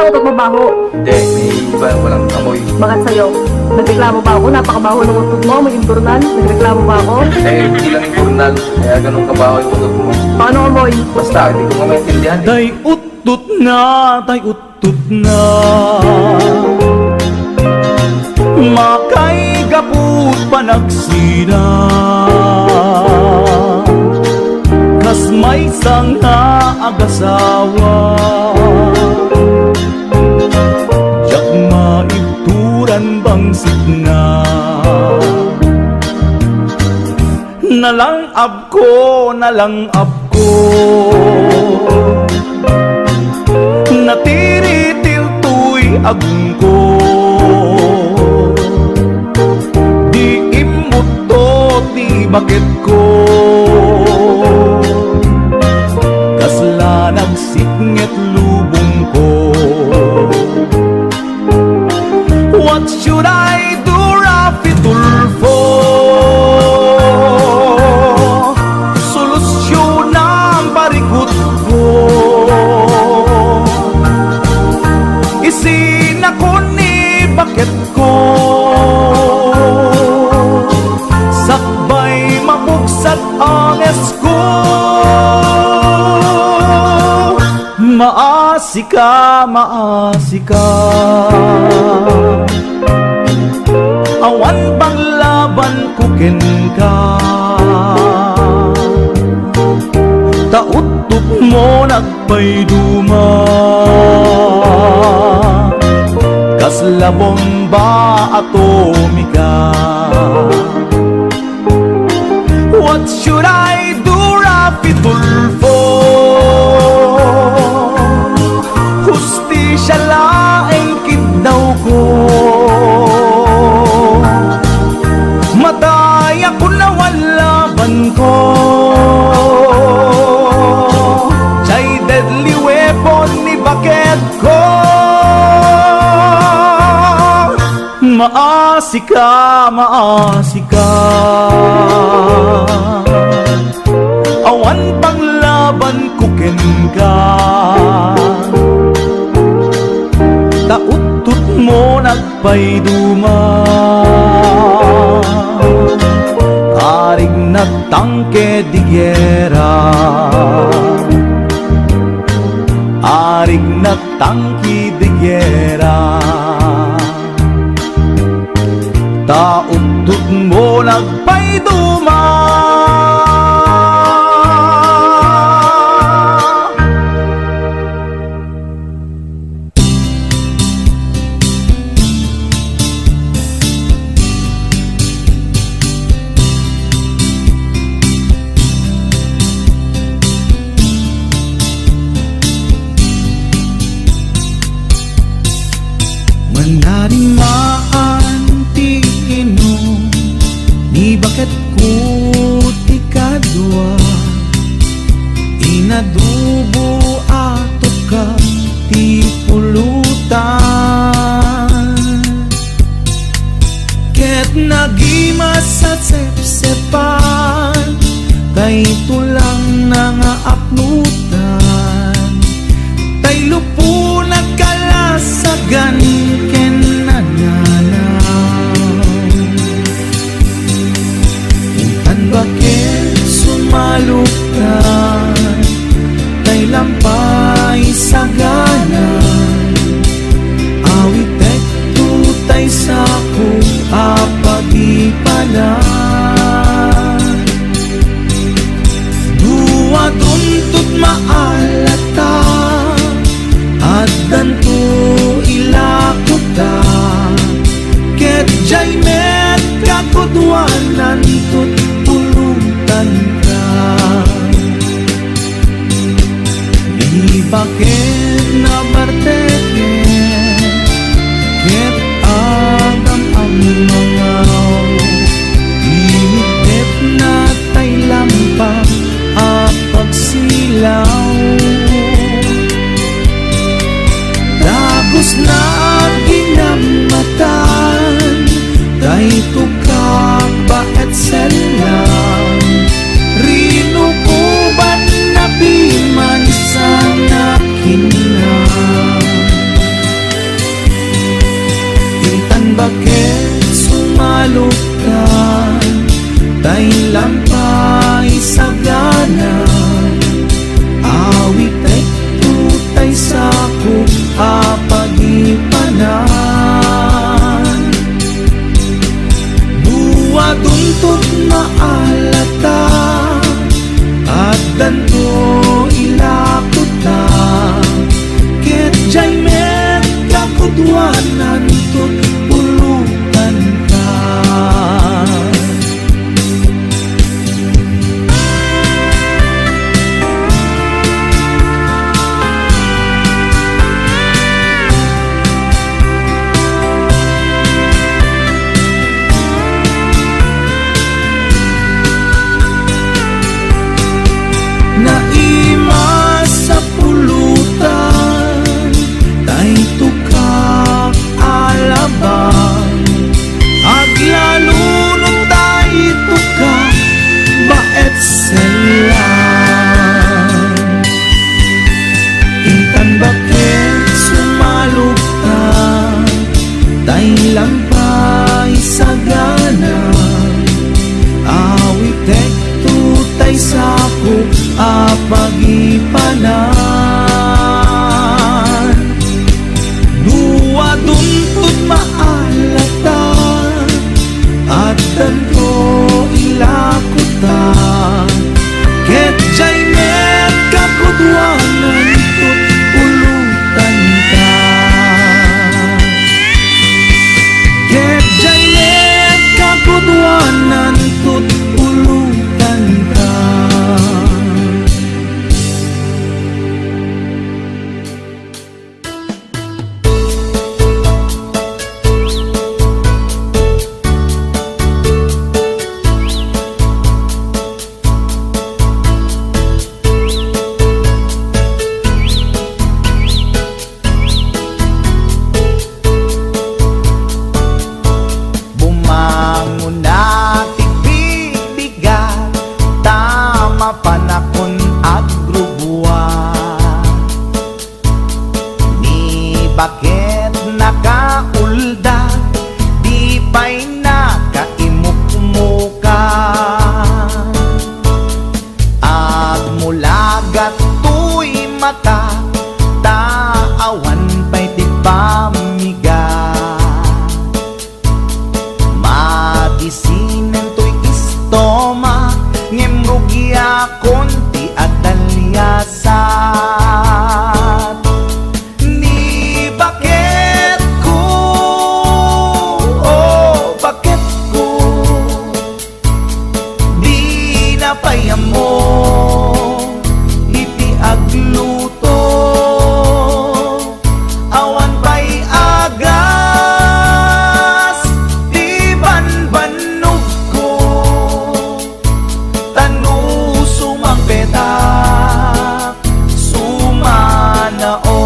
nakakautot mabaho. Hindi, may iba, walang amoy. Bakit sa'yo? Nagreklamo ba ako? Napakabaho ng utot mo, may imturnan? Nagreklamo ba ako? Eh, hindi lang internal, kaya ganun kabaho yung utot mo. Paano amoy? Basta, hindi ko nga maintindihan. Tay utut na makay gaput panagsina kas may sanga agasawa jak maituran bangsit na nalangab ko natiritil tuy agung ko di imuto di bakit ko kasla nagsiknget lubong ko. What should I do, Rafi Tulfo? Solusyon ang parikot ko. Isin ako ni bakit ko sakbay mabugsat ang esko. Maasika awan bang laban kukin ka tautup mo nagpayduma kasla bomba atomika. What should I do, Rafi Tulfo? Hustisya laeng kidnaw ko madaya ko na walaban ko chay deadly weapon ni bakit ko. Maasika awan panglaban kukin ka tautut mo nagpayduma karig nagtangke di gyera arig nagtangki di gyera tautut mo nagpayduma. Manarimaan ti inom ni bakit ko ti kadwa inadubo ato ka ti pulutan ket nagimas sa sepsepan kay tulang nangaapnutan tay lupo nagkalasagan ken bakit sumalukan kay lampay saganan awitek tutay sa ko apagipanan duwa tuntut maalata at danto ilakuta ket jay met kakudwanan tut di bakit na barteke ket agam ang mangaw initip na tay lampa apagsilaw dagos na ginamatan kay tukak ba et selang rinukuban na biman sa nakin kakudwanan tut pulutan ka. Naima sa pulutan, tay tukak alabang, aglalunod tay tukak baet selang. Intan bakit sumaluktan, tay lampay sagana, awitek tutay sapo apagipanan. Dua duntut maalata at tanto ilakuta, ket jay met kakudwanan tut pulutan ka. Ket jay met kakudwanan tut pulutan ka. Bumangon na tibig-bigat, tama panakon agrubuan. Ni bakit nakaulda, di pa'y nakaimukmuka. Agmulagat tuy mata, taawan pa'y di pamiga. Madisinan to'y istoma, ngemrugi akon ti adalyasat. Ni bakit ko, oh bakit ko, di napayamo iti agluto. Awan pa'y agas, di banbanog ko, tanu sumampetak, sumanao.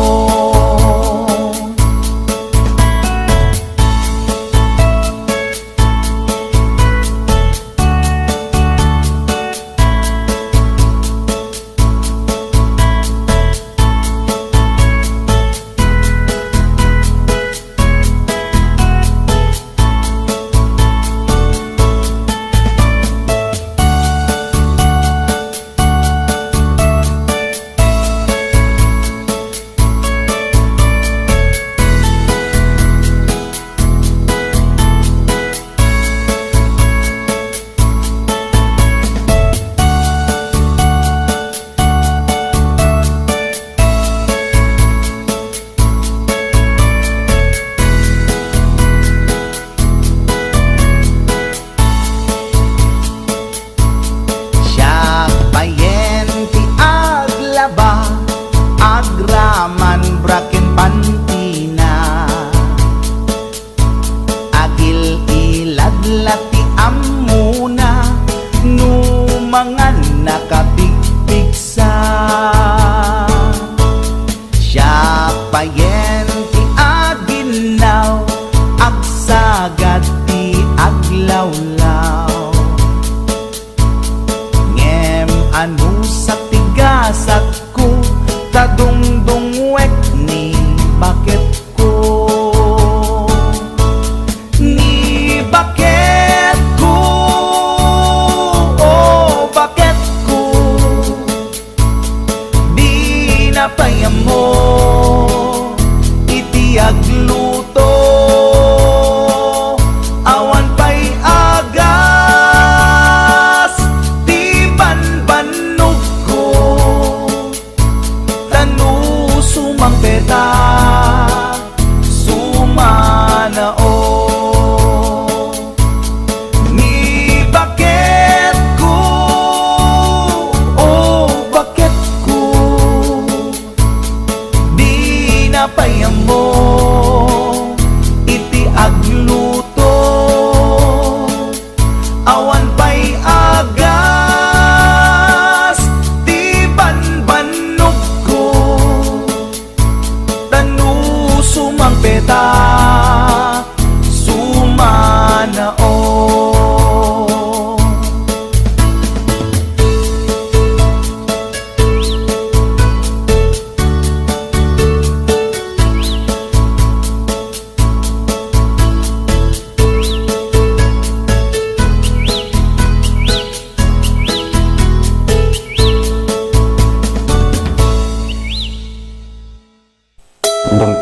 Siya payen ti aglaba, agraman braken pantina, agil iladlati amuna, numangan nakabigpigsa. Siya payen ti aginaw, agsagad ti aglawlaw. Ngem anu sa tigasat ko, kadungdungwek ni bakit ko. Ni bakit ko, oh bakit ko, di napayamo iti agluto. Awan pa'y aga iti agluto, awan pa'y agas, di banbanog ko, tanu sumang peta, sumanao.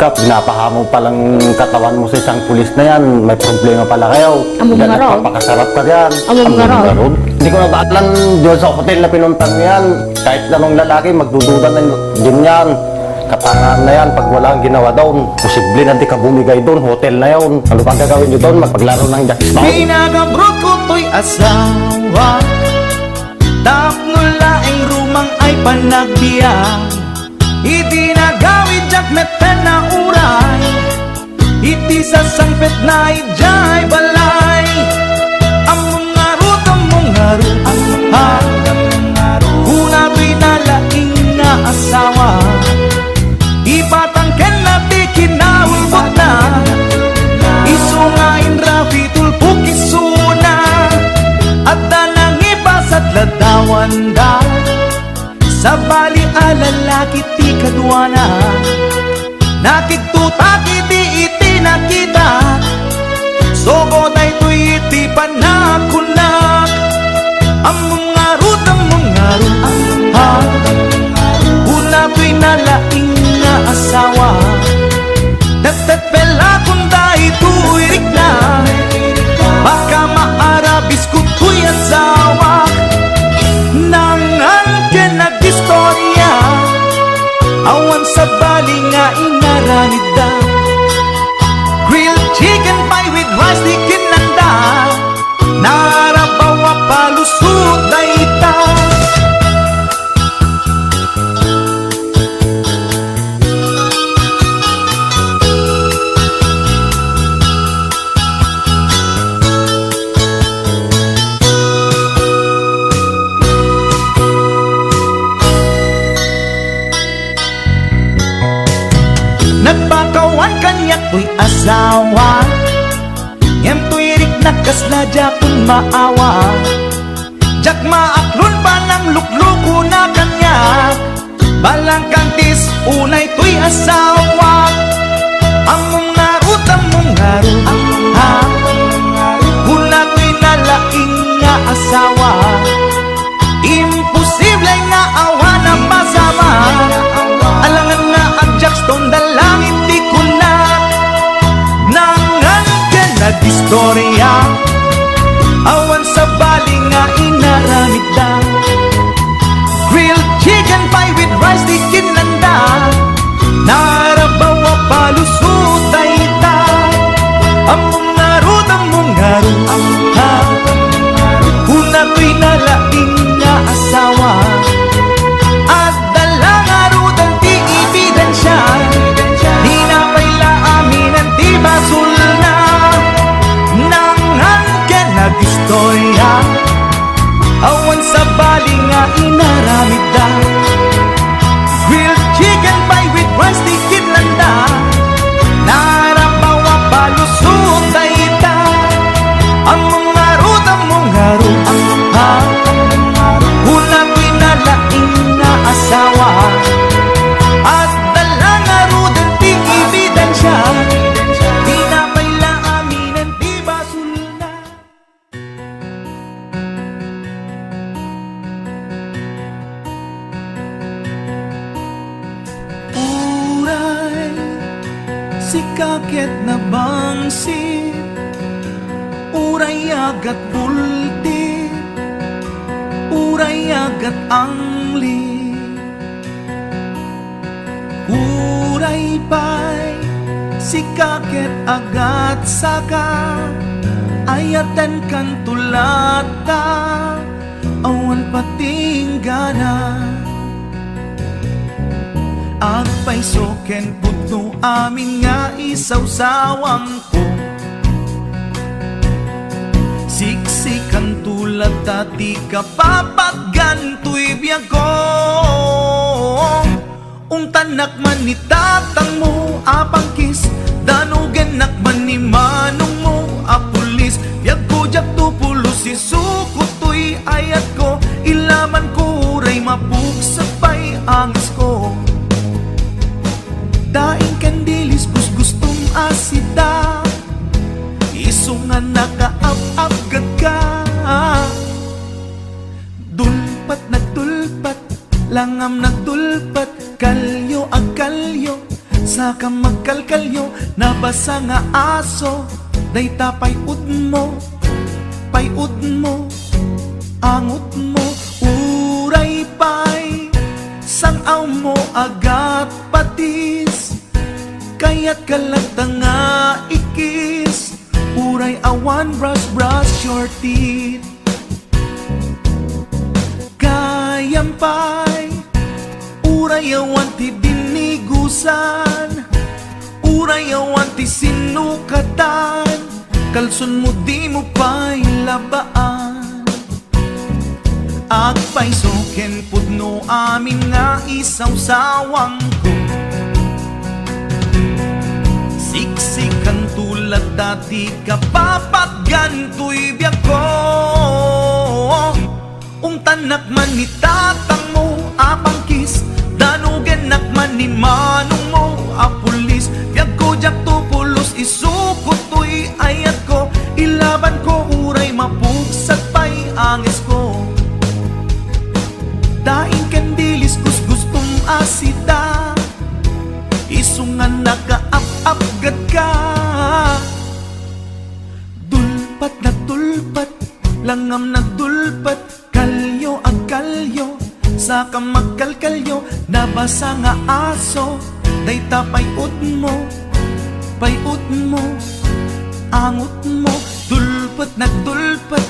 Kap, pinapahamo palang katawan mo sa isang pulis na yan. May problema pala kayo. Amo Yan, nga raw. nagpapakasarap ka yan. Amo nga raw. Hindi ko nabaalan doon sa hotel na pinuntan mo yan. Kahit anong lalaki, magdududa na din yan. Katangaan na yan pag wala kang ginawa doon. Posible na di ka bumigay doon. Hotel na yun. Ano pang gagawin nyo doon? Magpaglaro ng jackpot. Pinagabrot ko to'y asawa, tapnula ang rumang ay panagbiya. Iti nagawid jak meten na uray, iti sasangpet na ijay balay. Among ngarut, ha, una pinalaing nga asawa, ipatangken na ti kinaulbot na, isungain rafi tulpuk isuna, at danang ipasat ladawan da, sa bali alalaki ti kadwana, nakiktutak iti nakita, sogo tay tuy iti panakunak. Among ngarut, ha, una tuy nalaing nga asawa, nagtatpela kung dahi tuirik na, baka maarabis ko tuy asawa. Nangan ka nag-istorya, awan sa bali nga inaranid da, grilled chicken pie with rice di kinanda, narabawa palusot na ita. Nagpakawan kanyak to'y asawa, yan to'y rik nakasladya kung maawa, jak maaklon pa ng lukluko na kanyak, balang kantis unay to'y asawa. Among ngarut, ha, una to'y nalaing nga asawa, imposible nga awa na masama, alangan nga ang jackstone dalangin di kunat. Nangan ka nag-istorya, awan sa bali nga inaramid da, grilled chicken pie with rice di kinanda, narabawa palusot na ita. Among ngarut, ha, una to'y nalaing nga asawa, at dalang arut ang di ebidensya, di na paila amin ang di basul na. Nangan ka nag-istorya, awan sa bali nga inaramid da, grilled chicken pie with rice di kinanda, narabawa palusot na ita. Among ngarut, ha, una to'y nalaing nga asawa, at dalang arut ang di ebidensya, di na paila amin ang di basul na. Uray, si kakit na bangsit, uray agat bulti, uray agat angli, uray pay, si kakit agat saka, ayatan kan tulata, awan patinggana, agpay soken puti. pudno amin nga isawsawang ko. Siksikan tulad dati kapapat ganto'y biyag ko. Tanak man ni tatang mo apangkis, danugan nakman ni manong mo apulis. Biyag ko jak tupulos isukutoy ayat ko, ilaman ko uray mapugsapay angis ko. Daing kandilis gustong asida, isungan nakaap-apgad ka. Dulpat nagdulpat, langam nagdulpat, kalyo ag kalyo, saka magkalkalyo, nabasa nga aso, day tapay udmo, angot mo, uray pay, sangaw mo agat patis, kaya't kalagta nga ikis, uray awan brush your teeth. Kayampay, urayawan ti dinigusan, urayawan ti sinukatan, kalson mo di mo pa'y labaan. Agpay soken pudno amin nga isawsawang ko. Siksikan tulad dati kapapat ganto'y biyag ko. Tanak man ni tatang mo apangkis, danugan nakman ni manong mo apulis. Biyag ko jak tupulos isukutoy ayat ko, ilaban ko uray mapugsat pa'y angis ko. Daing kandilis gustong asida, isungan nakaap-apgad ka. Dulpat nagdulpat, langam nagdulpat, kalyo ag kalyo, saka magkalkalyo, nabasa nga aso, day tapay udmo, angot mo. Dulpat nagdulpat,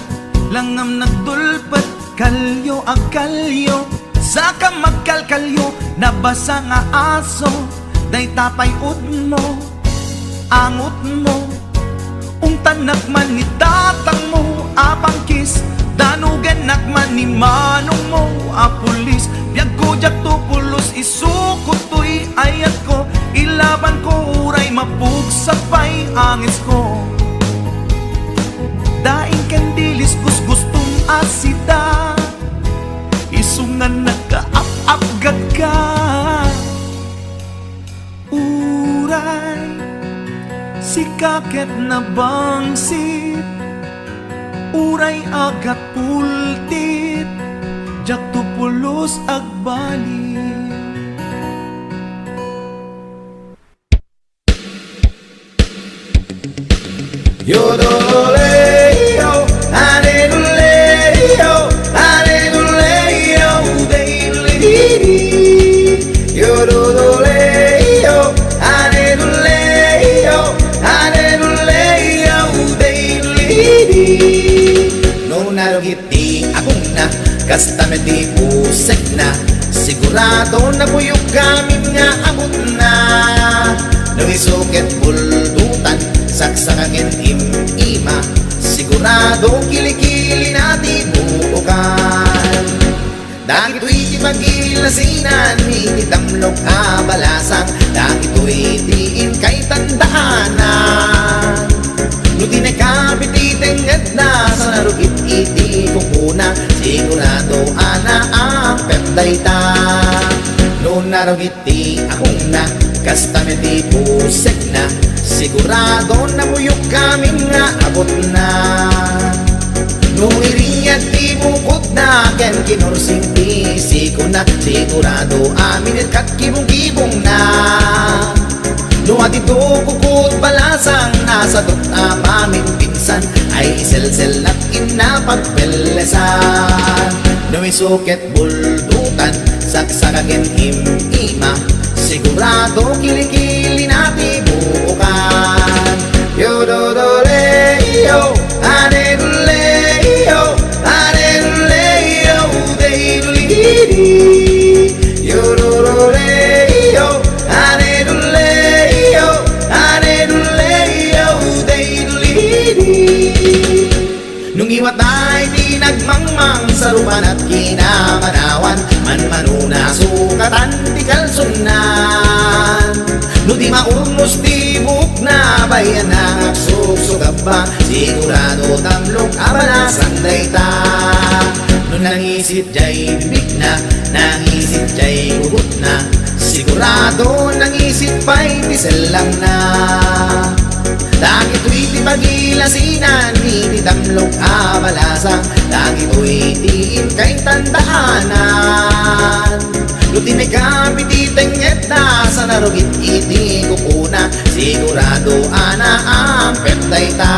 langam nagdulpat, kalyo ag kalyo, saka magkalkalyo, nabasa nga aso, day tapay udmo, angot mo. Tanak man ni tatang mo apangkis, danugan nakman ni manong mo apulis. Biyag ko jak tupulos isukutoy ayat ko, ilaban ko uray mapugsapay angis ko. Daing kandilis gustong asida, isungan nakaap-apgad ka. Uray si kaket na bangsit, uray agat pultit, jak tupulos agbalik. Yodoleo, aleluleo, aleluleo, deilidi. Yodoleo, aleluleo, aleluleo, deilidi. No narugiti akong na, kasta meddi pusek na, sigurado na buyog gamin nga amot na. No isuket buldutan, saksakakin ima, sigurado kilikili na di buukan. Dagito'y di magilasinan, initamlok kabalasang, dagito'y diin kay tandaanan. No di nakapititengad na, sa narugit iti kukuna, sigurado ana ang pepdayta. No narugit ti akong na, kasta meddi pusek na, sigurado na muyok kaming nga abot na. Nung iringyat di bukod na, ken kinursing tisiko na, sigurado amin at kibong-kibong na. Nung atito kukod balasang, nasa tukta pamin pinsan, ay isel-sel at inapagpelesan. Nung isuket buldutan, saksakakin ima, sigurado kilikili na tibukan. Yodoleo, aleluleo, aleluleo, deilulidi. Yodoleo, aleluleo, Maurnos tibuk na bayan na sugsugab ba sigurado tamlong abana sanday ta nun nangisip jay bibig na nangisip jay gugut na sigurado nangisip pa'y tisel lang na lagi to'y di pagilasinan ni tamlong abalasa lagi to'y tiin kay tandaanan lutin ay kapititeng etna sa narugit iti kupuna sigurado ana ang petay ta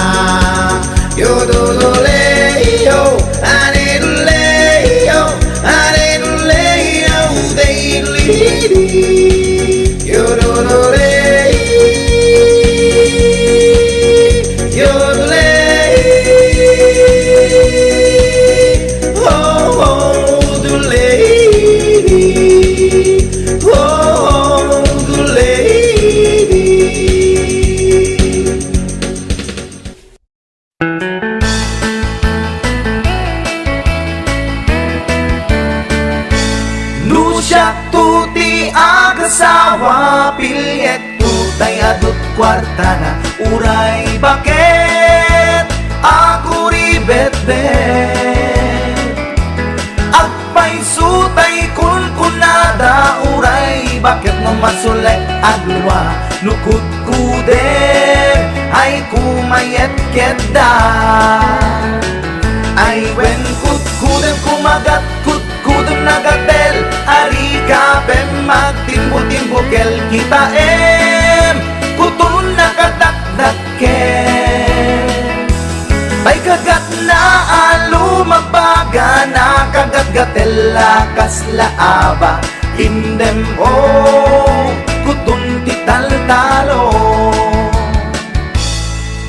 yododoleyo aneduleyo aneduleyo deidulidi yododoleyo yodoleyo oh oh duledi oh duledi. Nusyak tuti agasawa pilyet tutay adut kwarta na uray bakit ako ribet-bet agpay sutay kun kunada uray bakit no masulek agluwa nukut kude ay kumayet keda ay wen kut kudem kumagat kut kudem nagatel ari kapem magtimbo-timbokel kita kutun nakadakdaken ay kagat na alumabaga na kagat-gatel lakas laaba indem kutun tital-talo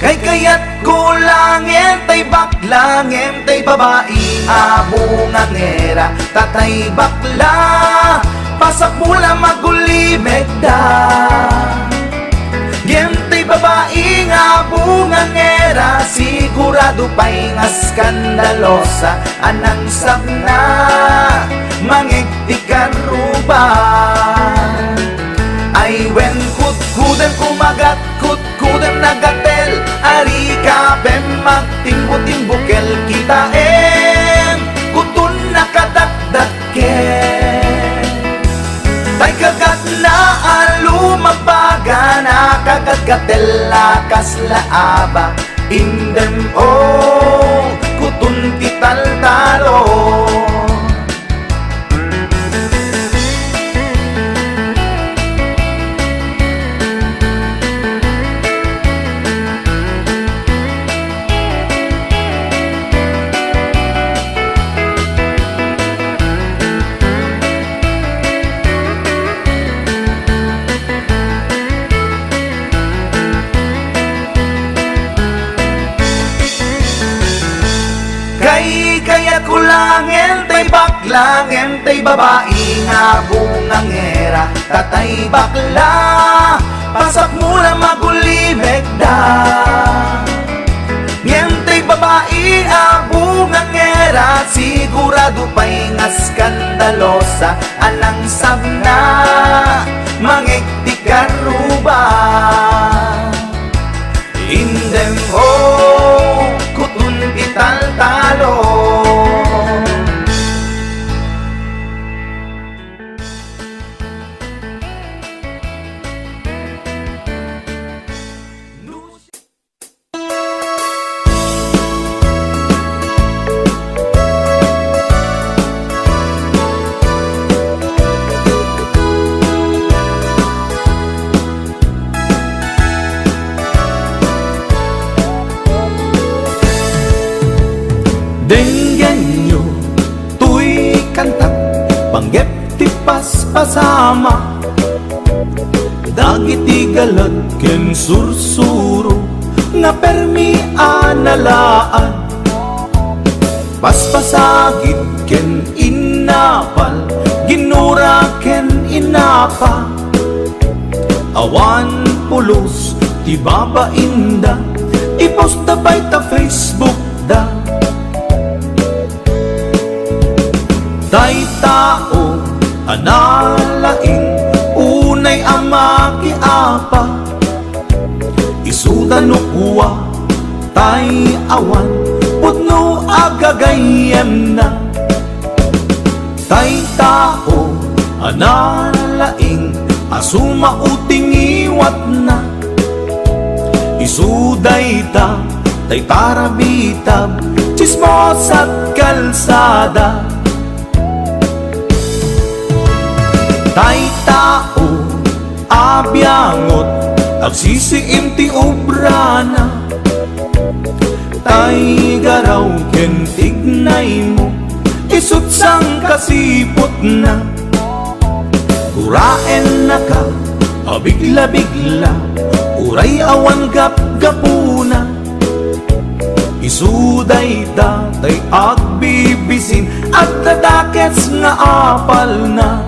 kay kayat kulangin tay baklangin tay babae abungangera tatay bakla pasak mula magulimeg da gentay babae abungangera sigurado pa'y nga skandalosa anang sabna mangigtikan ruban ay wen kutkudem kumagat kutkudem nagatel ari kapem magtimbo-timbokel kita kutun nakadakdaken tay kagat na alumabaga na kagat-gatel lakas laaba indem kutun tital-talo kaya kulangin tay baklangin tay babae nga bungangera tatay bakla pasak mula magulimeg da ngentay babae abungangera sigurado pa'y nga skandalosa anang sabna mangigtikan ruban indem kutun ital-talo Denggen nyo, tuy kantak, panggep ti paspasama dagiti galat ken sursuro nga permi analaan paspasagit ken inapal ginura ken inapa awan pulos ti babainda ipost da bay ta Facebook da tay tao analaing unay amakiapa isuda no kuwa tay awan putno agagayem na tay tao analaing asuma uting iwat na isuday ta tay tarabitab chismos at kalsada tay tao abyangot agsisiim ti obrana tay garaw ken tignay mo isut sang kasipot na uraen na ka abigla-bigla uray awan gap-gapuna isuday datay agbibisin at dadakets nga apal na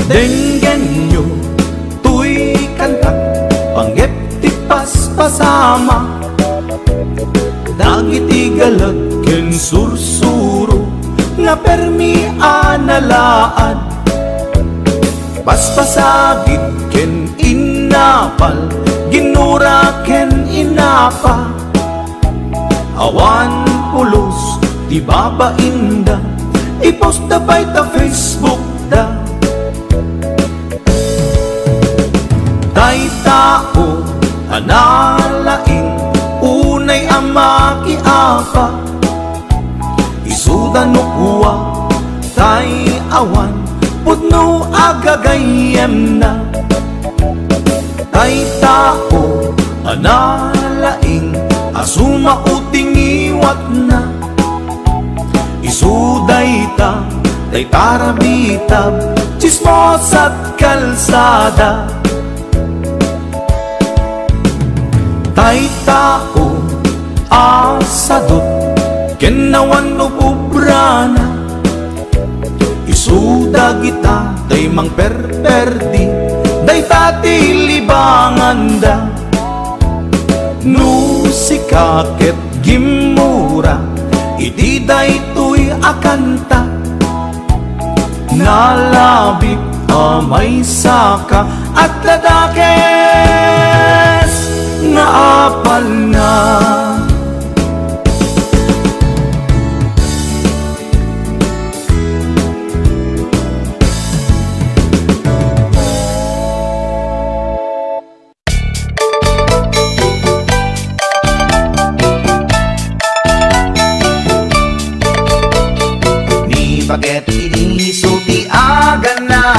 denggen nyo tuy kantak panggep ti paspasama dagiti galag ken sursuro nga permi analaan paspasagit ken inapal ginura ken inapa awan pulos di babainda ipost da by ta Facebook da tay tao analaing unay amakiapa isuda no kuwa tay awan putno agagayem na tay tao analaing asuma uting iwat na isuday ta tay tarabitab chismos at kalsada tay tao asadot kenawan no bubrana isuda kita tay mang perperdi day tati libanganda no sikaket gimura iti day tuy akanta nalabit amay saka at ladakes nga apal na ni paket ini suti agan na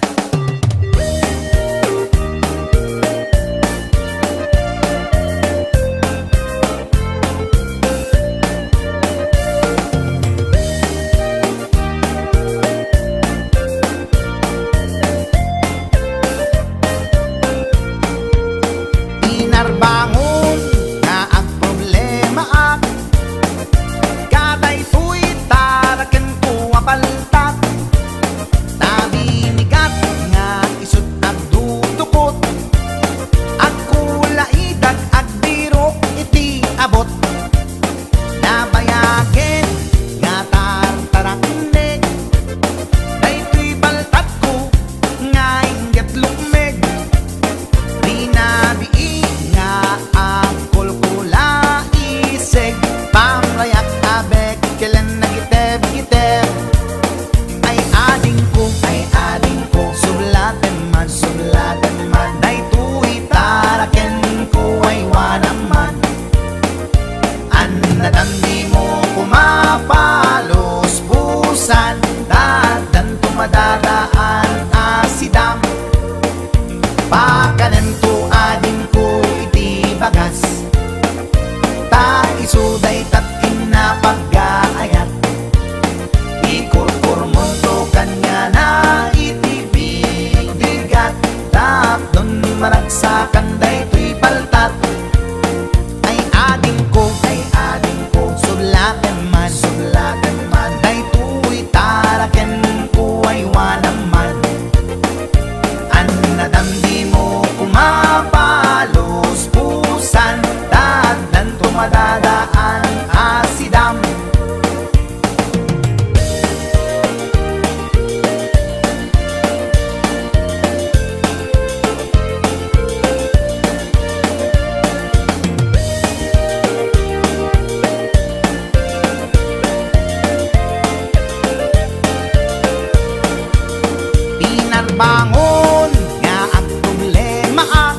bangon nga ang problema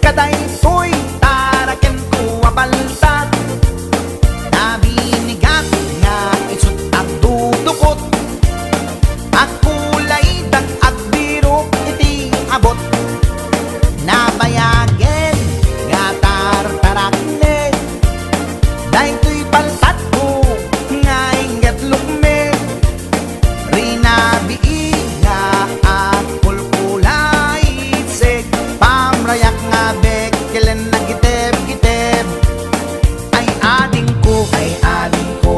kadaytoy taraken ko abalta nabinigat nga isut at dudukot at kulay dag at birok iti abot nabayagen nga tartarakne daytoy paltat ko nga ingat lukme rinabii nga at kulkulay itsik pamrayak nga bekelen na giteb-giteb ay ading ko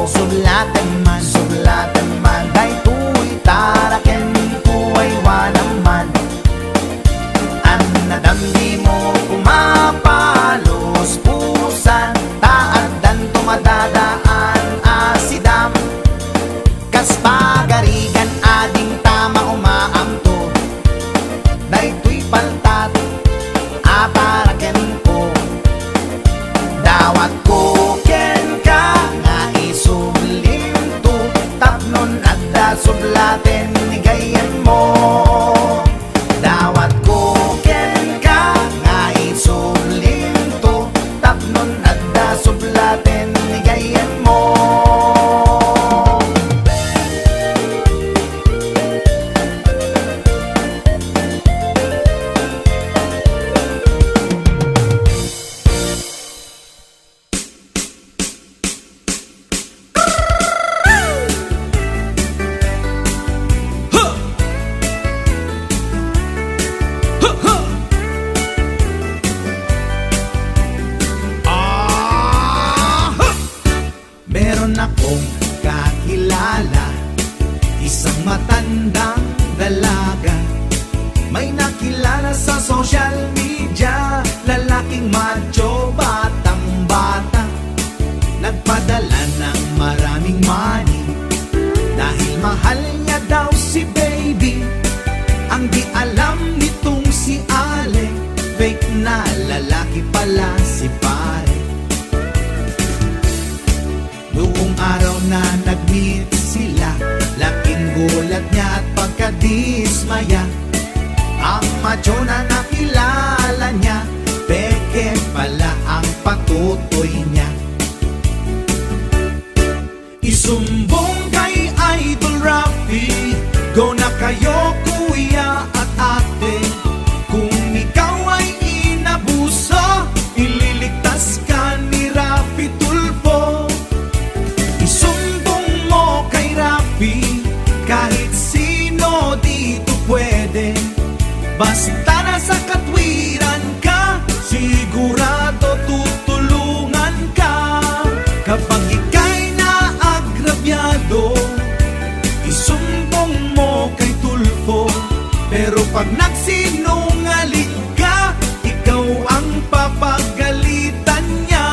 sublatan man daytoy taraken ko ay wanaman an nadamdi mo pumapalos pusan taad dan tumadadaan asidam kas pagarigan ading tama umaamto daytoy paltat ataraken ko dawat ko ken ka nga isublimto tapnon adda sublaten ni gayen mo dawat ko ken ka nga isublimto tapnon adda sublaten ni gayen mo. Meron akong kakilala, isang matandang dalaga. May nakilala sa social media, lalaking macho, batang bata. Nagpadala ng maraming money, dahil mahal niya daw si baby. Ang di alam nitong si Ale, fake na lalaki pala si pare. Noong araw na nag-meet sila, laking gulat niya at pagkadismaya. Ang macho na nakilala niya, peke pala ang patutoy niya. Isumbong kay Idol Rafi, go na kayo kuya at ate. Kung ikaw ay inabuso, ililigtas ka ni Rafi Tulfo. Isumbong mo kay Rafi, kahit sino dito pwede. Basta nasa katwiran ka, sigurado tutulungan ka. Kapag ika'y naagrabyado, isumbong mo kay Tulfo. Pero pag nagsinungaling ka, ikaw ang papagalitan niya.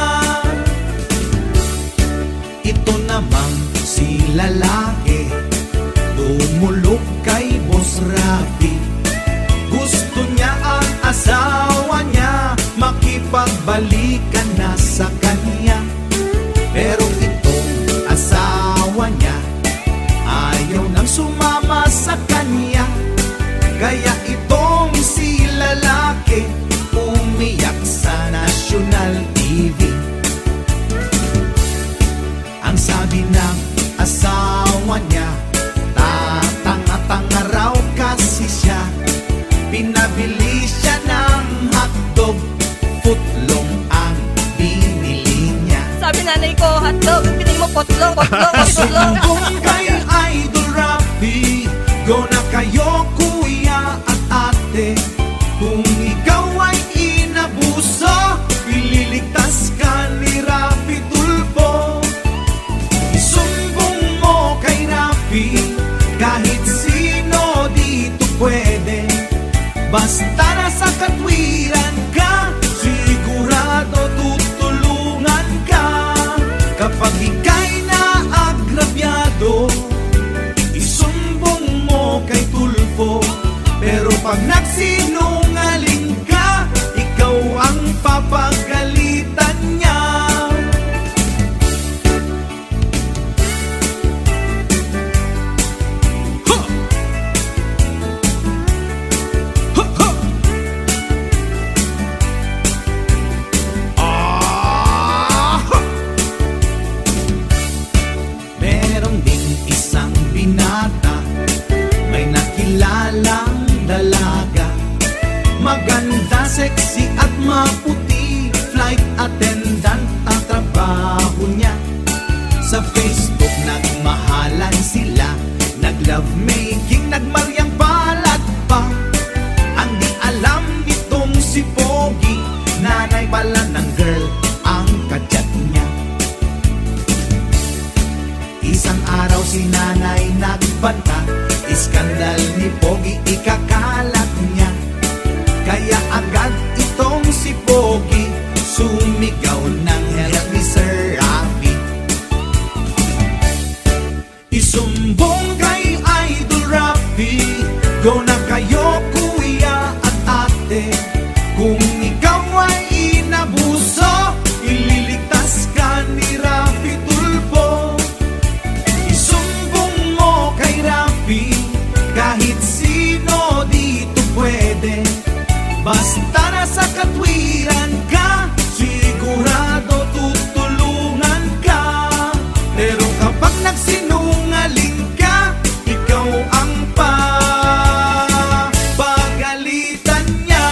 Ito namang si lalaki, dumulog kay Boss Rafi. Gusto niya ang asawa niya, makipagbalikan na sa kanya. Pero itong asawa niya, ayaw nang sumama sa kanya. Kaya itong si lalaki, umiyak sa National TV. Ang sabi ng asawa niya, tatanga-tanga raw kasi siya. Pinabili siya ng hotdog, footlong ang binili niya. Sabi nanay ko, hotdog, pinili mo potlong. Isumbong kay Idol Rafi, go na kayo kuya at ate. Kung ikaw ay inabuso, ililigtas ka ni Rafi Tulfo. Isumbong mo kay Rafi, kahit sino dito pwede. Basta nasa katwiran ka, sigurado tutulungan ka. Kapag ika'y naagrabyado, isumbong mo kay Tulfo. Pero pag nagsinungaling ka, ikaw ang papagalitan niya. Huh! Go na kayo kuya at ate, kung ikaw ay inabuso, ililigtas ka ni Rafi Tulfo. Isumbong mo kay Rafi, kahit sino dito pwede. Basta nasa katwiran ka, sigurado tutulungan ka. Pero kapag nagsinungaling ka, ikaw ang pagalitan niya.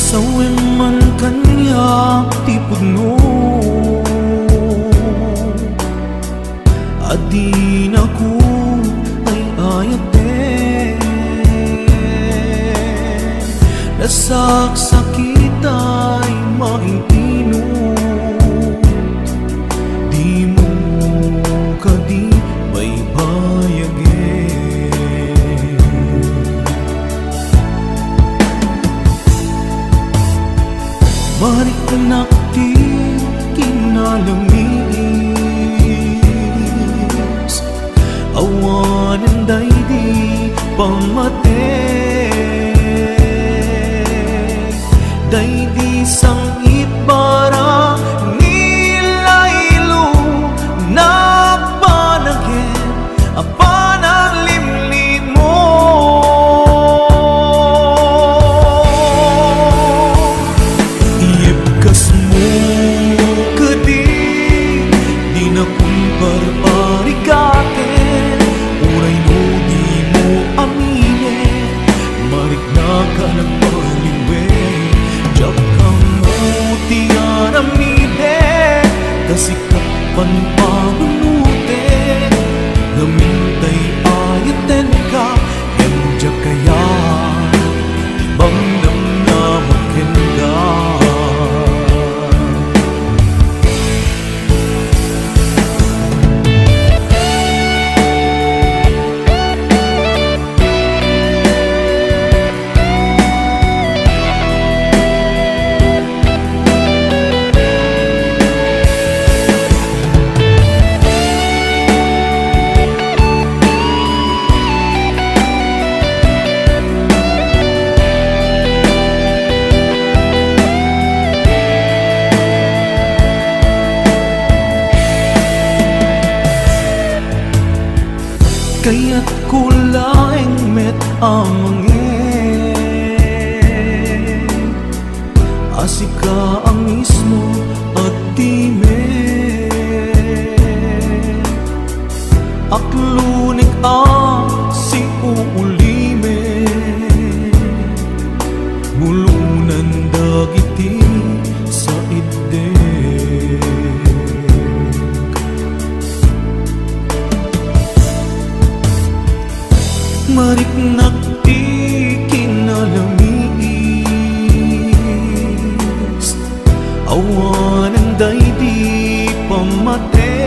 Sawin man kanya tipod no, adin ako ay ayate. Nasaksakit ay maintino, di mo kadi may bayagin. Marik nakti kinalamis, awanan daydi pamate. Daydi sang itbara nilaylo na panagin apanang limlim mo. Iibkas mo kadi, di na kumparparikatin. Uray no di mo aminin, marik na ka nagpaliwe. Diyak kang mutiyan aminin, kasi kapan pagunute. Gamintay ayaten ka, yan diyak kaya ibang namnamakin ka. Kaya't kulaing met amangin, asika ang mismo at time. Aklunik ang si uulime, mulunan dagiti sa ide. Marik nakti kinalamis, awanan daydi pamate.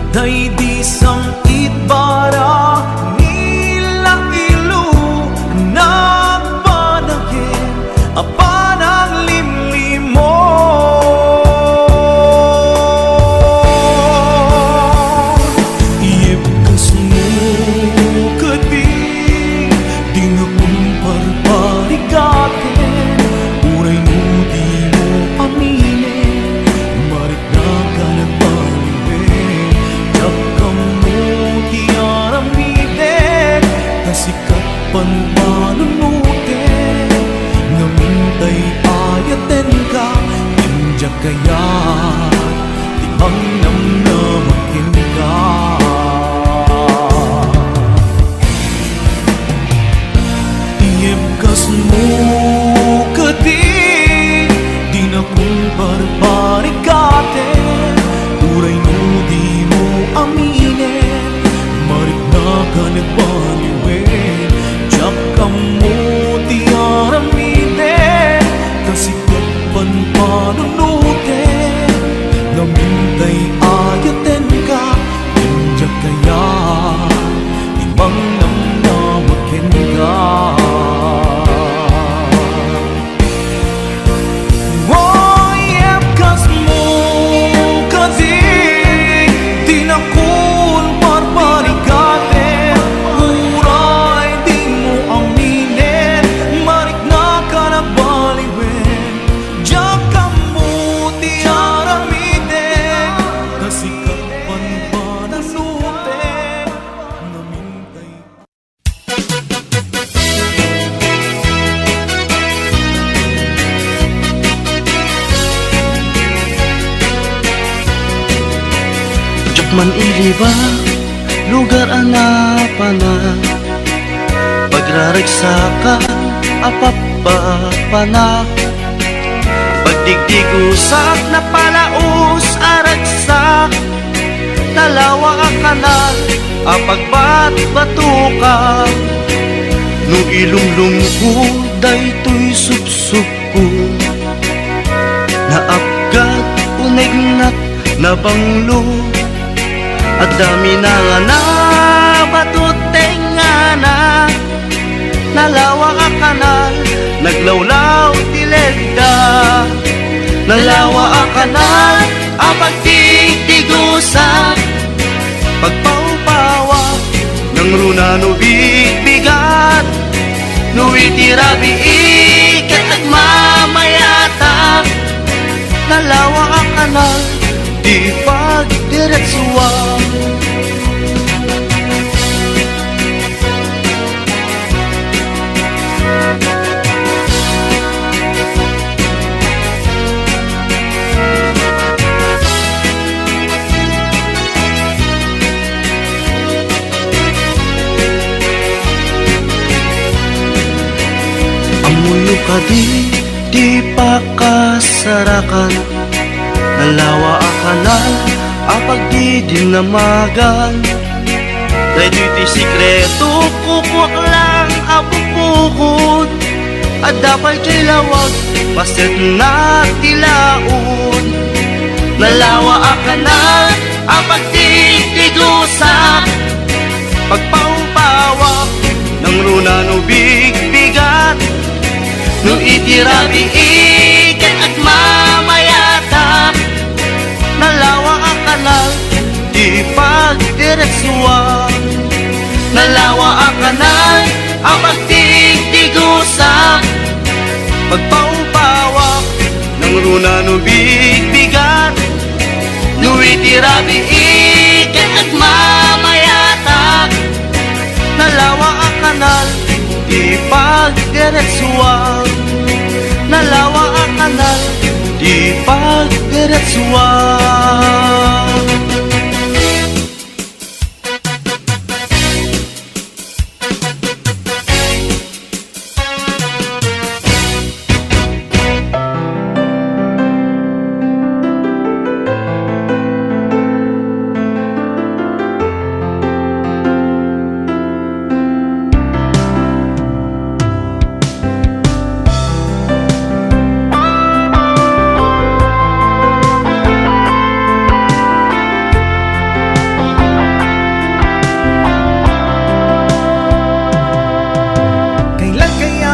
Daydi sang itbara nilaylo na panagin apanang limlim mo. Panpanunute, namintay ayaten ka, injak kaya di ang namnamakin ka. Ibkas mo kadi di na kung barbarikate, uray no di mo aminin, marik na ka nagbaliwin. Diyak ka mo di aramiden, kasi kapan panunutin, namintay ayaten ka, nandiyak kaya imang namnamakin ka. Man iliba, lugar anapana, pagraragsakan, apapapana, pagdigdigusak na palaus aragsak, nalawa kanal, apagbat-batuka, no ilumlum ko, daytoy subsub ko, naapgat, unegnat, nabanglo, at dami na nga na batuteng nga na, nalawa ka kanal, naglawlaw tilegda, nalawa ka kanal, apag tigtigusa, pagpaupawa ng runa no bigbigat, no itirabi ikat nagmamayata, nalawa ka kanal, di pagdiretsuwa. Amuyo ka di pakasarakan, nalawa akanal, apag di dinamagan, dahil iti sikreto kukwak lang apupukod, at dapat kay lawag paset na tilaon, nalawa akanal, apag di tigusak, pagpaupawak ng runa no bigbigat, no itirabi ikat at mamayata, nalawa ang kanal, di pagdiretsuwa, nalawa ang kanal, ang pagtigtigusa, pagpaupawak ng runa no bigbigat, no itirabi ikat at mamayata, nalawa ang kanal, di pagdiretsuwa, nalawa ang kanal, di pagdiretsuwa.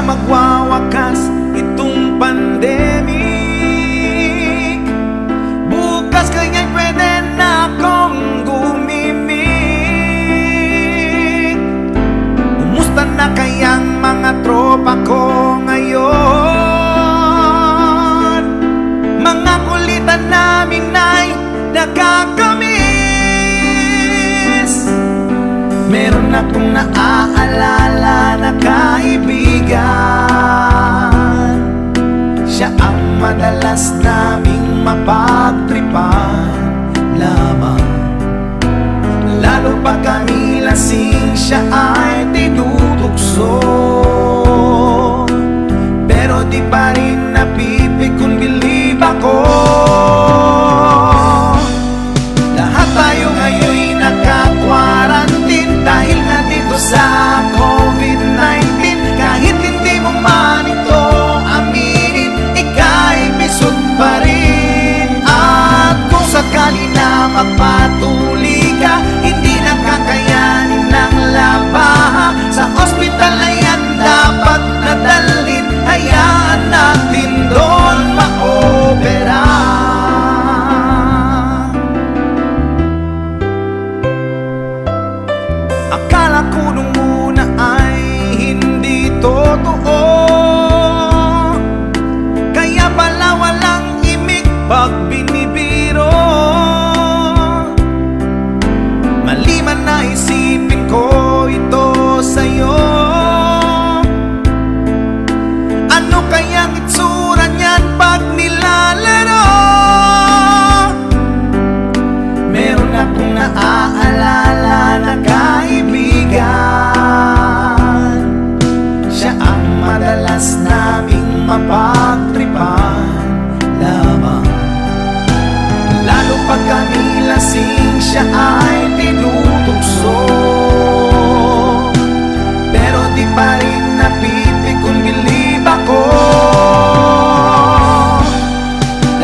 Magwawakas itong pandemic, bukas kaya'y pwede na akong gumimik. Kumusta na kayang mga tropa ko ngayon? Mga kulitan namin ay nakakamiss. Meron akong naaalala na kaibigan, siya ang madalas naming mapagtripan lamang. Lalo pa kami lasing, siya ay tinutokso. totoo. Kaya pala walang imik pag binibiro. Mali man na isipin ko ito sa'yo. Ano kayang itsura niyan pag nilalaro? Meron akong naaalala na kaibigan. Siya ang madalas naming mapagtripan lamang. Lalo pag kami lasing, siya ay tinutukso. Pero di pa rin napipikon bilib ako.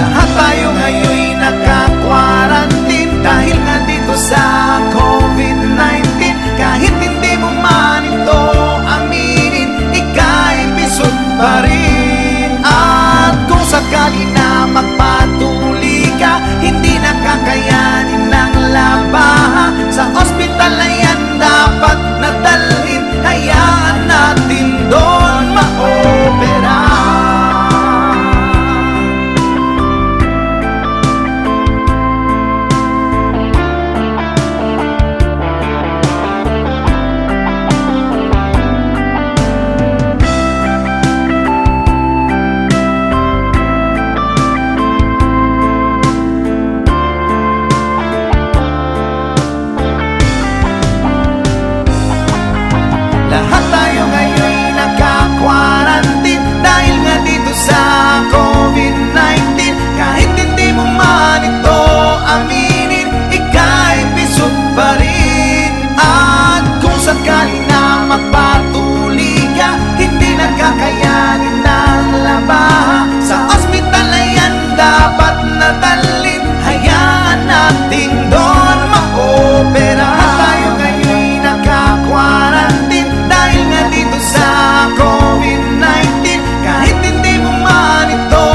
Lahat tayo ngayon'y naka-quarantine dahil nga dito sa COVID-19. Kahit hindi mo man ito aminin, ika'y bisod pa rin. At kung sakali na magpatuli ka, hindi nakakayanin ng labaha. Sa ospital na yan dapat nadalhin, hayaan natin doon ma-opera. Lahat tayo ngayon'y naka-quarantine dahil nga dito sa COVID-19. Kahit hindi mo man ito aminin, ika'y bisog pa rin. At kung sakali na magpatuli ka, hindi nakakayanin ng labaha. Sa ospital na yan dapat nadalhin, hayaan nating doon ma-opera. Tayo ngayon'y naka-quarantine dahil nga dito sa COVID-19. Kahit hindi mo man ito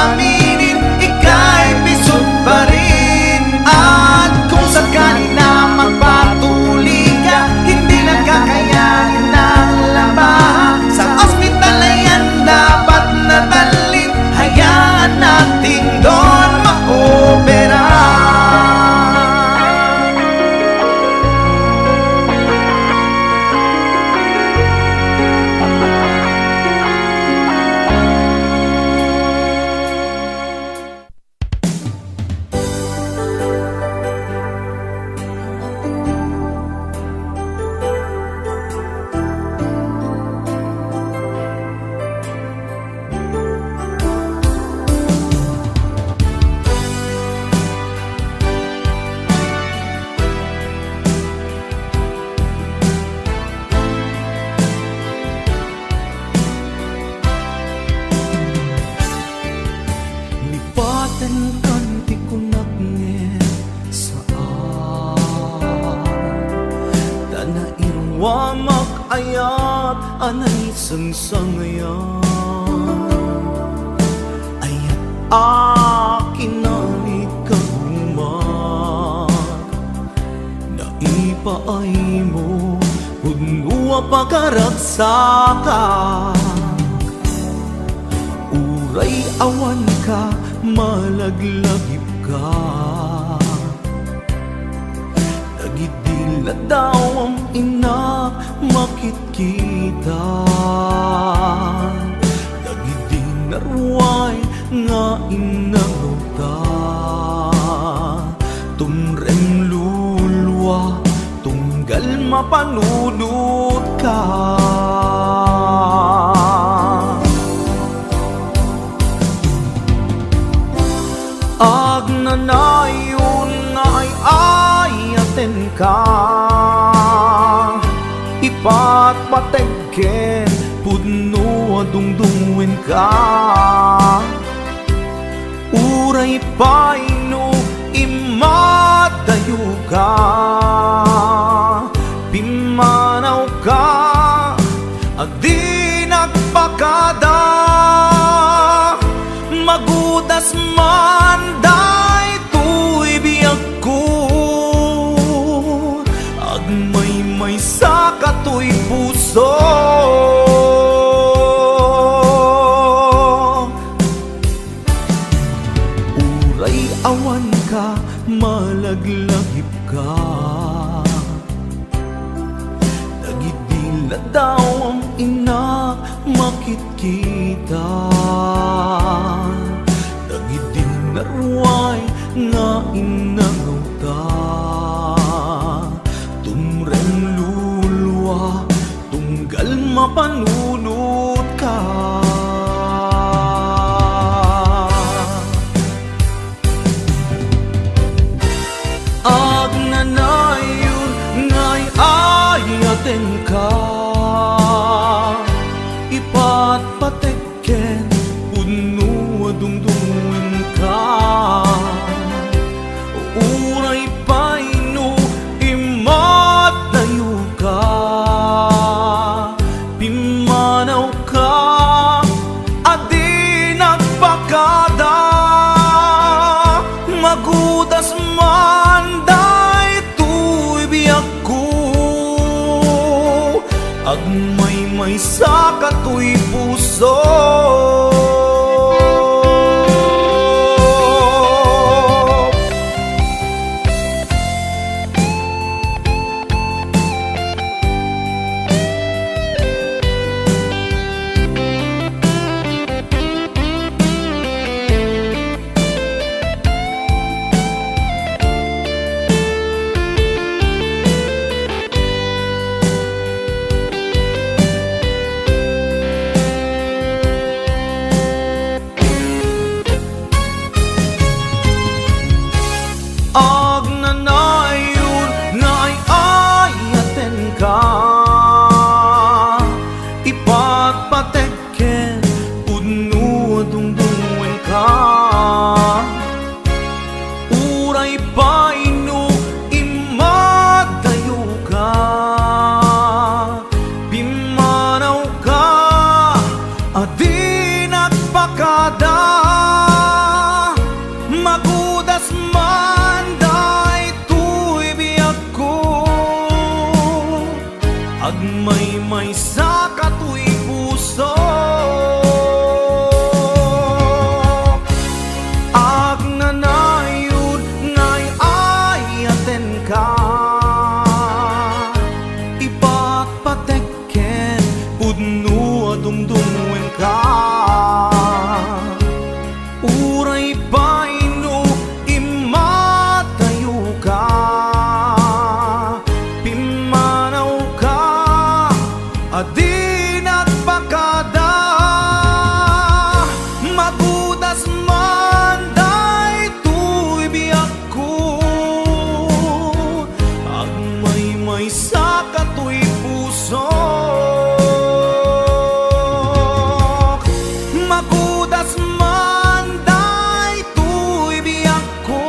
aminin, ika'y bisog pa rin. At kung sakali na magpatuli ka, hindi nakakayanin ng labaha. Sa ospital na yan dapat nadalhin, hayaan nating doon ma-opera. Lipatan kanti ko nakngit saan Tana irwa makayat anay sangsangayan. Ayat akin nalit kagumat na ipaay mo punua pagkaragsakan. Uray awan ka, malaglagip ka. Nagidila daw ang ina, makitkita. Nagidinarway nga inaguta. Tumrem lulwa, tunggal mapanunod ka. Agnanayon nga ay ayaten ka. Ipat pategken pudno adungdungwen ka. Uray paino imadayo ka. Pimanaw ka adi nagpakada. Magudas man day tuy biyag ko. Agmay may sa katoy puso. kita dagidin naruay nga inangaw ta tumreng lulwa tunggal mapanunot ka ag nanayon ngay ayaten ka ipatpatekken puno dungdungin ka uray paino imat tayo ka pimanaw ka adi nagpakada magudas man day tuy biyak ko agmay-may sa katoy puso ag nanayon ngay ayaten ka ipatpatekken puno dungdungin ka uray paino imadayo ka pimanaw ka adi nagpakada magudas man day tuy biyak ko agmay-may sa katoy puso ag nanayon ngay ayaten ka ipatpatekken puno dungdungin ka uray paino imatayo ka pimanaw ka adi nagpakada magudas man day tuy biyak ko agmay-may sa katoy puso magudas man day tuy biyak ko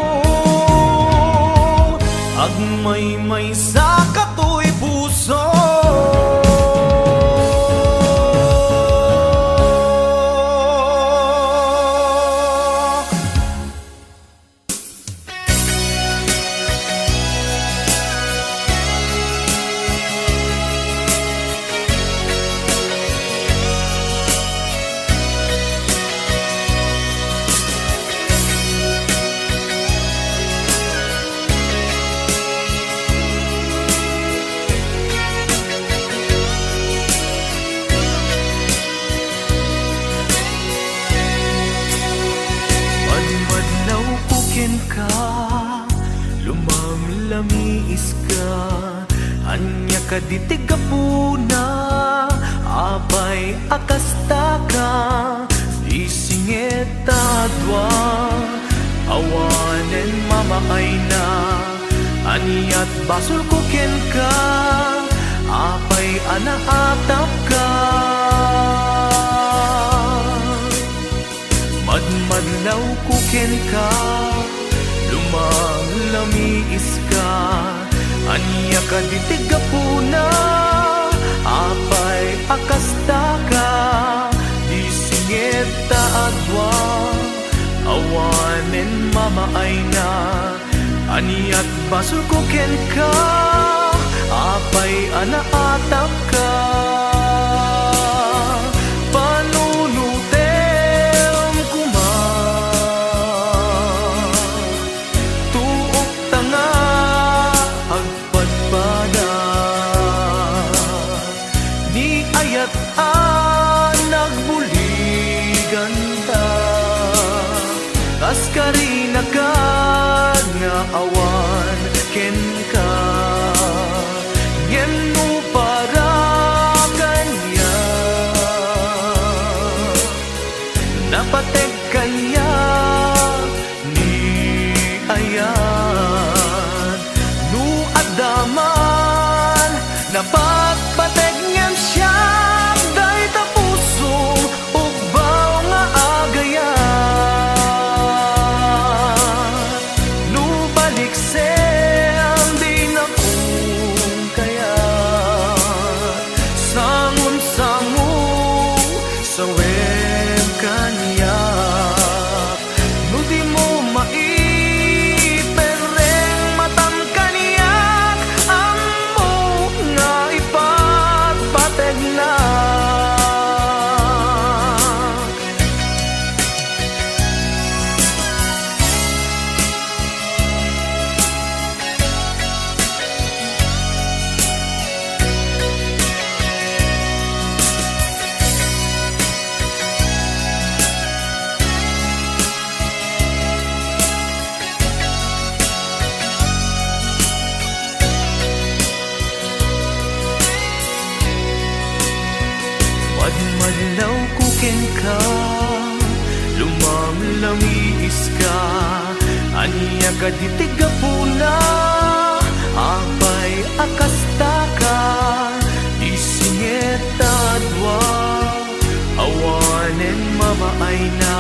agmay-may sa katoy puso madmadlaw kukin ka lumamlamiis ka anya ka ditigapuna apay akasta ka isingeta dwa awanen mamaay na aniat basol kukin ka apay anaatap ka madmadlaw kukin ka lumamlamiis ka anya ka ditigapuna apay akasta ka disingeta adwa awanen mamaay na aniat basol kukin ka apay anaatap ka panunutem kuma tuok tanga agpadpada di ayat anag awan ken ka ngeno para kanya napatek kanya ni ayan nu adaman napagpatek niyang siya day tapusong ugbaw nga agayan nu balik sem di na kung kaya sangon-sangon sa web kanya nu di mo maipereng matam kaniyak amo nga ipagpateg na madmadlaw kuken ka lumamlamis ka anya ka ditiga puna apay akasta ka isingeta dwa awanen mamaay na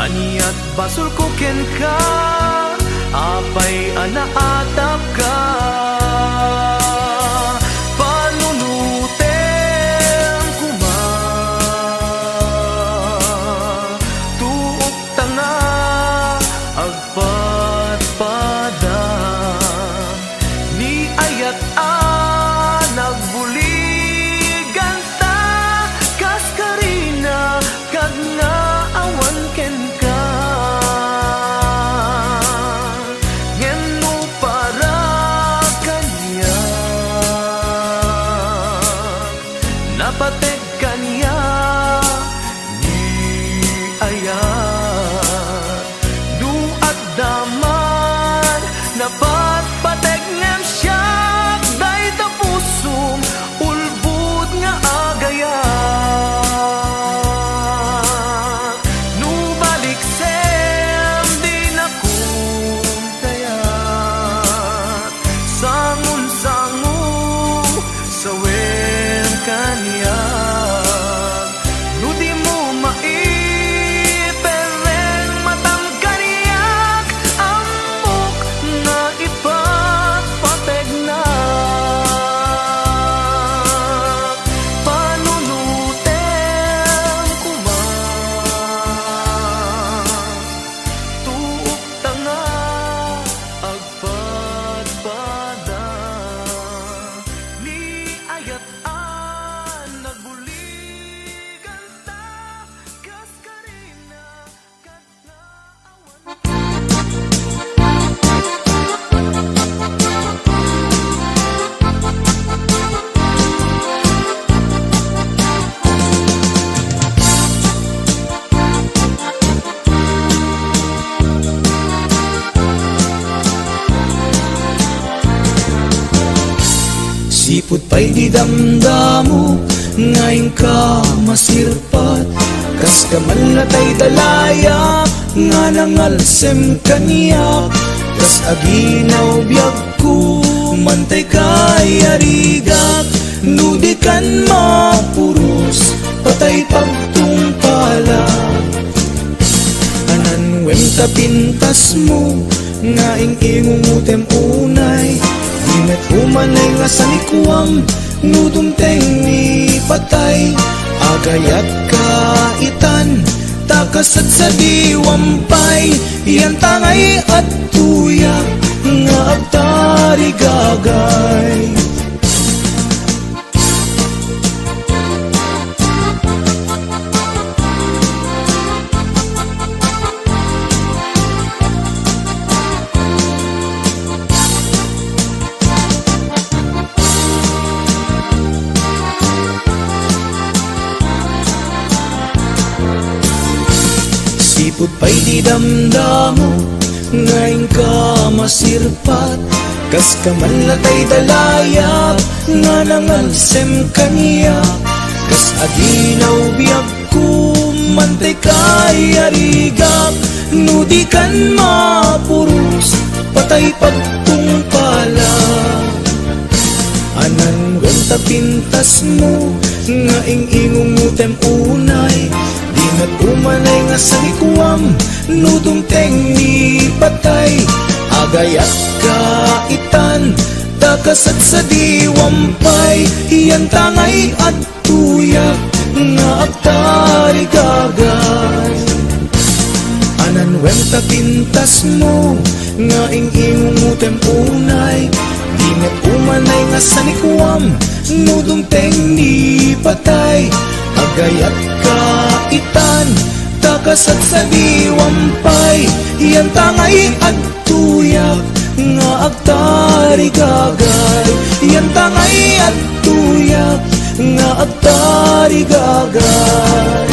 aniat basol kuken ka apay anaatap ka panunuten kuma tuok tanga agpatpada ni ayat nagbuligan ta kas karina kag nga awan ken ka ngeno para kanya napatek kanya ni ayan du addaman napatpatek ngem siya day tapusum ulbud nga agayan nu balik sem di na kung kaya sangon-sangon sa wen kanya nu di mo maipereng matang kaniyak amok nga ipagpateg na panunuten kuma tuok tanga agpatpada ni ayat nagbuligan ta kas karina kag nga awan Sipot pa'y di damdamo ngayon ka masirpat kas kamalatay dalaya nga nangalsem kaniyak kas aginaw biyag ko mantay kay arigak nudi kan mapuros patay pagtungpala ananwem tapintas mo nga ingingumutem unay Inat umanay nga sa likuang nudumteng ni patay agayat kaitan takasat sa diwampay yan tangay at tuyak nga agtari gagay Sipot pa'y di damdamo ngayon ka masirpat, kas kamanlatay dalayap, nga nangalsem kaniya, kas adinaw biyag ko, mantay kay arigap, nudi kan mapurus, patay pagtungpala. Anan wenta pintas mo, nga ing-ingumutem unay, di na't umanay nga sa ikuam, nudong teng ni patay, agayat kaitan, takasat sa diwampay, iyan tangay at tuyak, nga agtarigagay. Anan wenta pintas mo, nga ing-ingumutem unay, di na't umanay nga sa ikuam, nudong teng ni patay, agayat kaitan, takasat sa diwampay, iyan tangay at tuyak, nga agtarigagay, iyan tangay at tuyak, nga agtarigagay.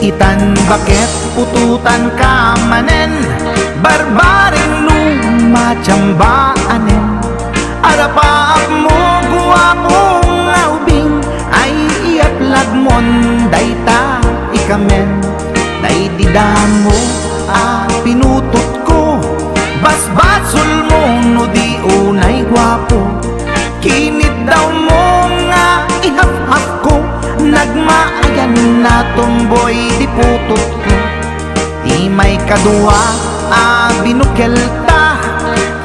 Itan bakit pututan ka manen, barbaring lumachambaanen. Arapaap mo guwapong aubing, ay iaplag mon dayta ikamen. Day didamo pinutot ko, basbasol mo no di unay guwapo. Kinid daw mo nga ihaf-haf ko, nagmaayan na tomboy di putot ko. Di may kadua binukelta,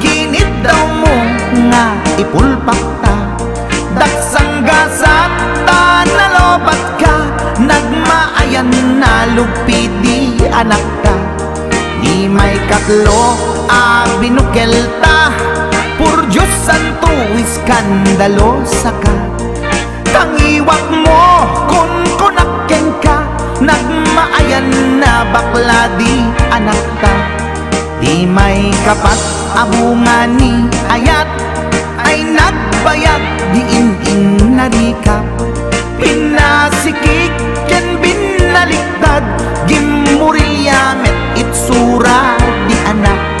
kinid daw mo nga ipulpak ta. Daksang gasat ta nalobat ka, nagmaayan na lupid di anak ka. Di may katlo binukelta, pur Diyos santo iskandalo saka. Tangiwak mo kun kunakken ka, nagmaayan na bakla di anak ta. Di may kapat abungan ni ayat, ay nagbayag di in narikap. Pinasikik ken binaliktad, gimurilya met itsura di anak.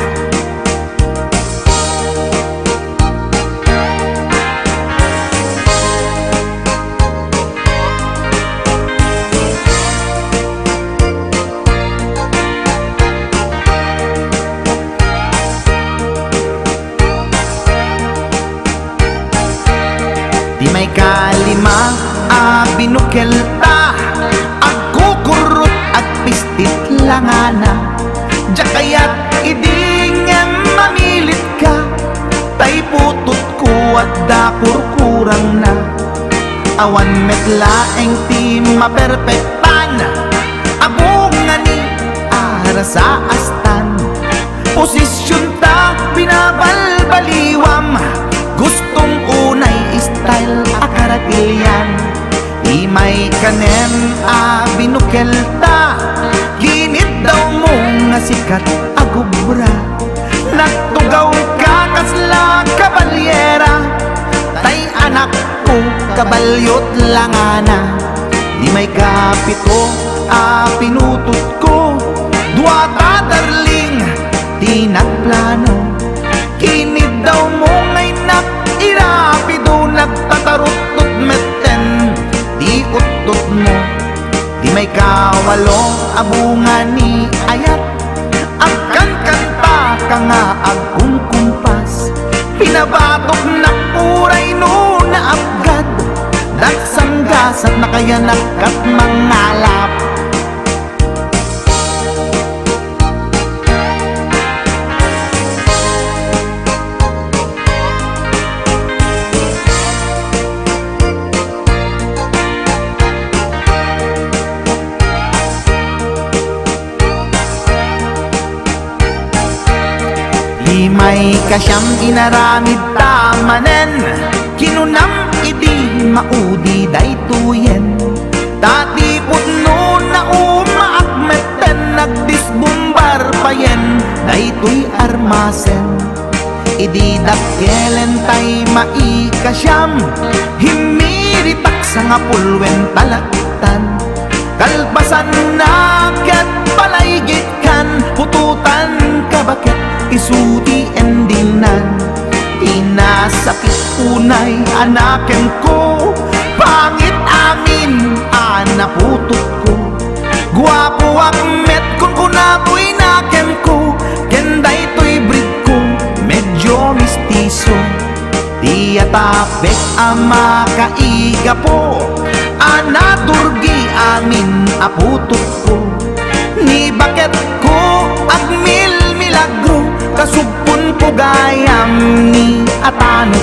Di may kalima binukelta, agkukurot at pistit langana. Diya kaya't idingem mamilit ka, tay putot ko at dakurkurang na. Awan metlaeng ti maperpektan, abungan ni ara sa astan. Posisyon ta binabalbaliwam, gustong unay style akaratilyan. Di may kanem binukelta, kinid daw mo nga sikat agubra. Nagtugaw ka kasla kabalyera, tay anak ko kabalyot langana. Di may kapito pinutot ko, duwata darling di nagplano. Kinid daw mo ngay irapido, nagtatarot-tot meten di utot mo. Di may kawalo abungan ni ayat, agkan kanta ka nga agkumkumpas. Pinabatok na puray no na abgad, dagsang gasat na kaya nakat mangalap. Di may kasyam inaramid tamanen, kinunam idi maudi daytoyen. Tatipot no na umaakmeten, nagdisbumbar payen daytoy armasen. Idi dakkelen tay maikasyam, himiritak sa nga pulwen talaktan. Kalpasan na ket palaygit kan, pututan ka bakit isuti endinan. Inasakit unay anaken ko, pangit amin anaputot ko. Guwapo akmet kung kunapoy naken ko, kenday to'y breed ko medyo mistiso. Di atapek ama kaiga po, anaturgi amin aputot ko. Ni bakit ko agmil milagro, kasugpon ko gayam ni atano